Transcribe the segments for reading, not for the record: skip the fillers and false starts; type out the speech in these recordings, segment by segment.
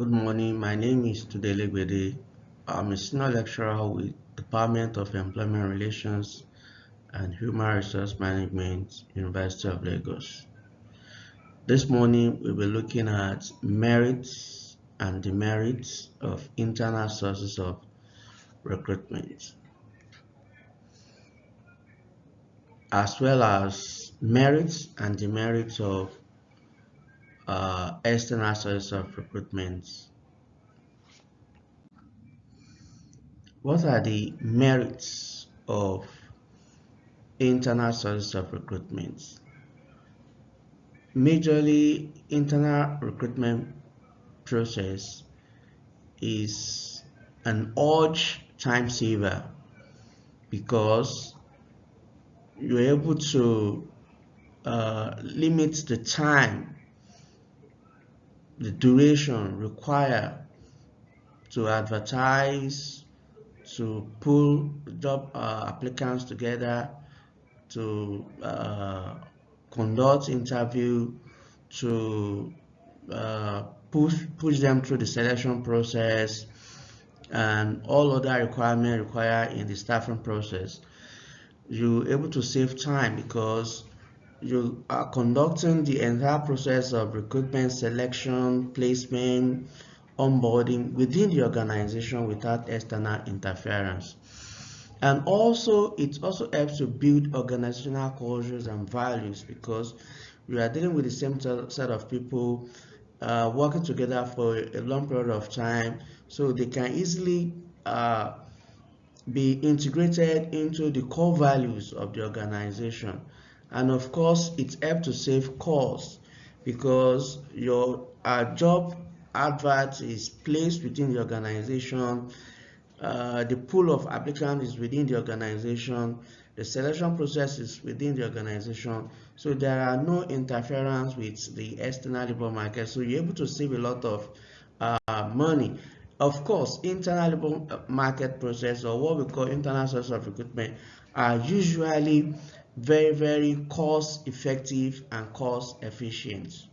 Good morning. My name is Tudele Gbede. I'm a senior lecturer with Department of Employment Relations and Human Resource Management, University of Lagos. This morning, we'll be looking at merits and demerits of internal sources of recruitment, as well as merits and demerits of external sources of recruitment. What are the merits of internal sources of recruitment? Majorly, internal recruitment process is an urge time saver because you're able to limit the time, the duration required to advertise, to pull job applicants together, to conduct interview, to uh, push them through the selection process and all other requirements required in the staffing process. You're able to save time because you are conducting the entire process of recruitment, selection, placement, onboarding within the organization without external interference. And also, it also helps to build organizational cultures and values because you are dealing with the same set of people working together for a long period of time, so they can easily be integrated into the core values of the organization. And of course, it helps to save costs because your job advert is placed within the organization, the pool of applicants is within the organization, the selection process is within the organization, so there are no interference with the external labor market, so you're able to save a lot of money. Of course, internal labor market process, or what we call internal source of recruitment, are usually very cost effective and cost efficient.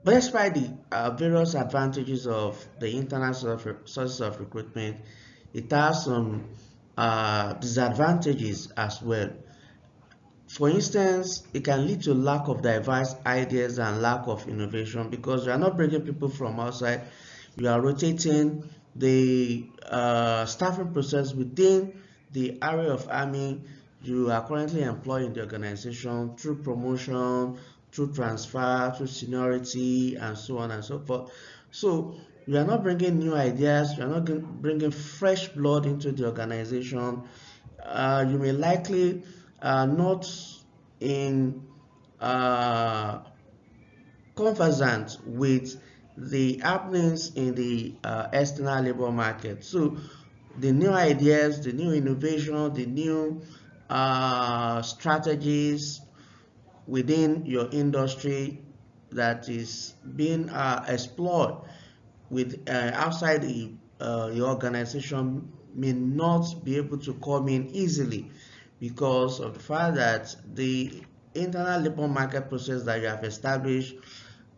But despite the various advantages of the internal sources of recruitment, it has some disadvantages as well. For instance, it can lead to lack of diverse ideas and lack of innovation because you are not bringing people from outside. You are rotating the staffing process within the area of army you are currently employed in the organization through promotion, through transfer, through seniority, and so on and so forth. So you are not bringing new ideas, you are not bringing fresh blood into the organization. You may likely not in uh, conversant with the happenings in the external labor market. So the new ideas, the new innovation, the new strategies within your industry that is being explored with outside your organization may not be able to come in easily because of the fact that the internal labor market process that you have established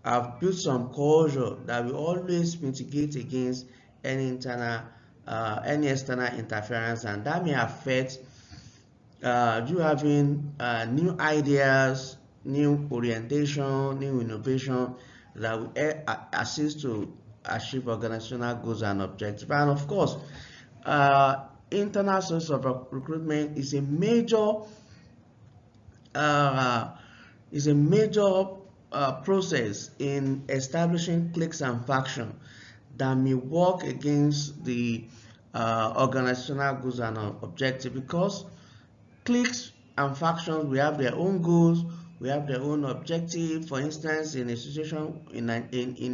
have built some culture that will always mitigate against any external interference, and that may affect you having new ideas, new orientation, new innovation that will assist to achieve organizational goals and objectives. And of course, internal source of recruitment uh, is a major process in establishing cliques and factions that may work against the organizational goals and objectives because cliques and factions we have their own goals, we have their own objective. For instance, in a situation in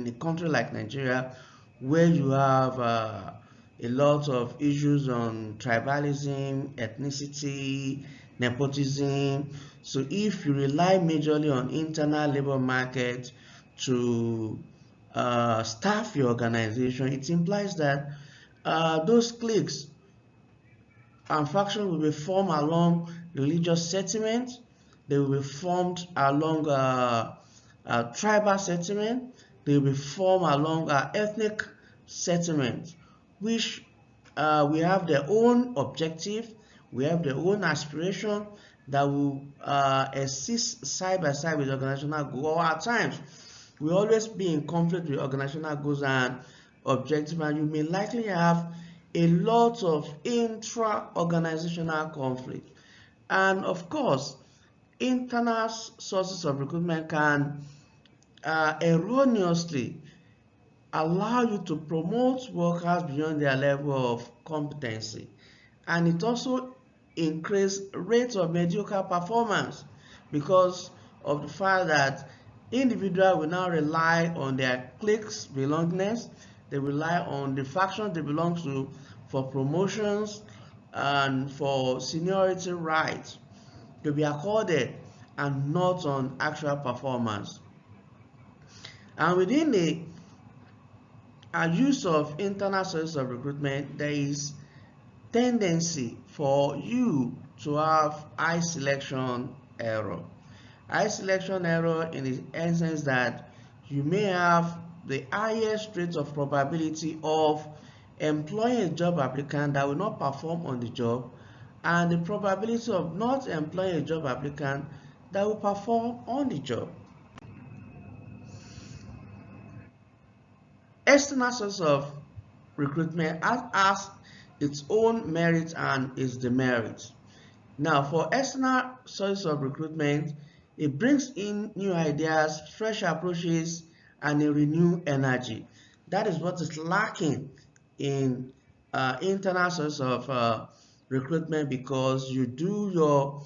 a country like Nigeria where you have a lot of issues on tribalism, ethnicity, nepotism. So if you rely majorly on internal labor market to staff your organization, it implies that those cliques and factions will be formed along religious sentiments. They will be formed along tribal settlement. They will form along ethnic settlements, which we have their own objective, we have their own aspiration that will exist side by side with organizational goal. At times, we always be in conflict with organizational goals and objective, and you may likely have a lot of intra-organizational conflict. And of course, internal sources of recruitment can erroneously allow you to promote workers beyond their level of competency, and it also increase rates of mediocre performance because of the fact that individuals will now rely on their cliques belongingness, they rely on the faction they belong to for promotions and for seniority rights to be accorded, and not on actual performance. And within the use of internal sources of recruitment, there is tendency for you to have high selection error. High selection error in the essence that you may have the highest rate of probability of employing a job applicant that will not perform on the job, and the probability of not employing a job applicant that will perform on the job. External source of recruitment has its own merits and its demerits. Now, for external sources of recruitment, it brings in new ideas, fresh approaches, and a renewed energy. That is what is lacking in internal sources of recruitment, because you do your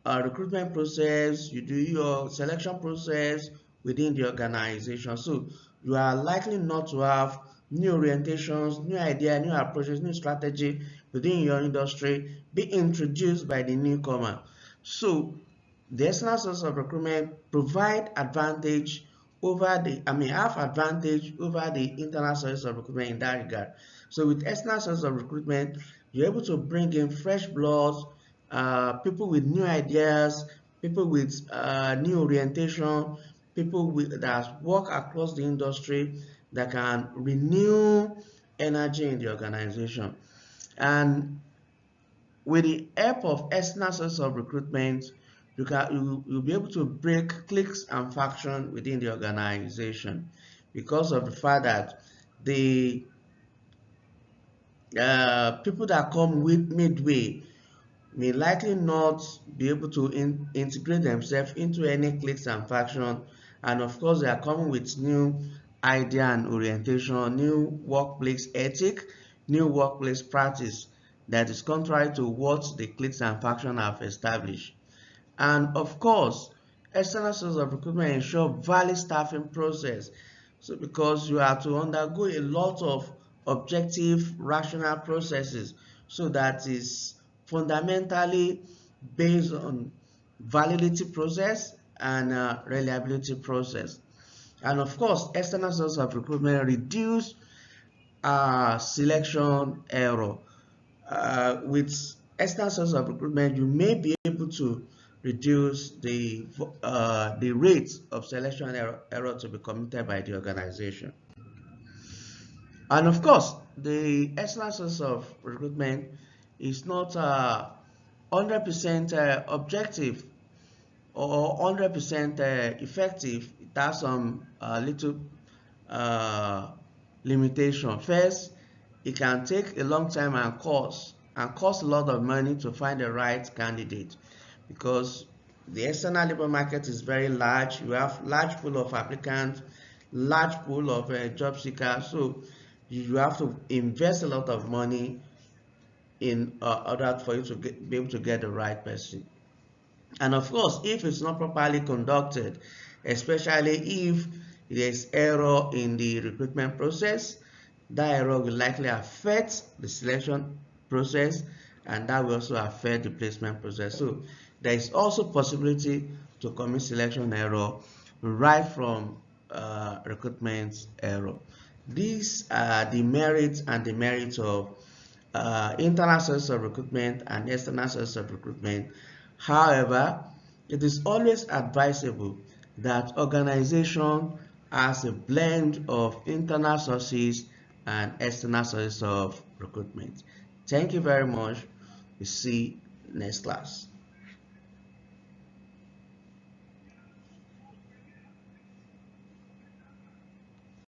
recruitment process, you do your selection process within the organization. So you are likely not to have new orientations, new idea, new approaches, new strategy within your industry be introduced by the newcomer. So the external source of recruitment provide advantage over the, have advantage over the internal source of recruitment in that regard. So with external source of recruitment, you're able to bring in fresh blood, people with new ideas, people with new orientation, people that work across the industry that can renew energy in the organization. And with the help of external sources of recruitment, you'll be able to break cliques and factions within the organization, because of the fact that the people that come with midway may likely not be able to integrate themselves into any cliques and factions, and of course they are coming with new idea and orientation, new workplace ethic, new workplace practice that is contrary to what the cliques and factions have established. And of course, external sources of recruitment ensure valid staffing process. So because you have to undergo a lot of objective, rational processes, so that is fundamentally based on validity process and reliability process. And of course, external sources of recruitment reduce selection error. With external sources of recruitment, you may be able to reduce the rate of selection error to be committed by the organization. And of course, the external source of recruitment is not 100% objective or 100% effective. It has some little limitation. First, it can take a long time and cost a lot of money to find the right candidate, because the external labor market is very large. You have large pool of applicants, large pool of job seekers, so you have to invest a lot of money in order for you to be able to get the right person. And of course, if it's not properly conducted, especially if there's error in the recruitment process, that error will likely affect the selection process, and that will also affect the placement process. So there is also possibility to commit selection error right from recruitment error. These are the merits and demerits of internal sources of recruitment and external sources of recruitment. However, it is always advisable that organization has a blend of internal sources and external sources of recruitment. Thank you very much. We see next class.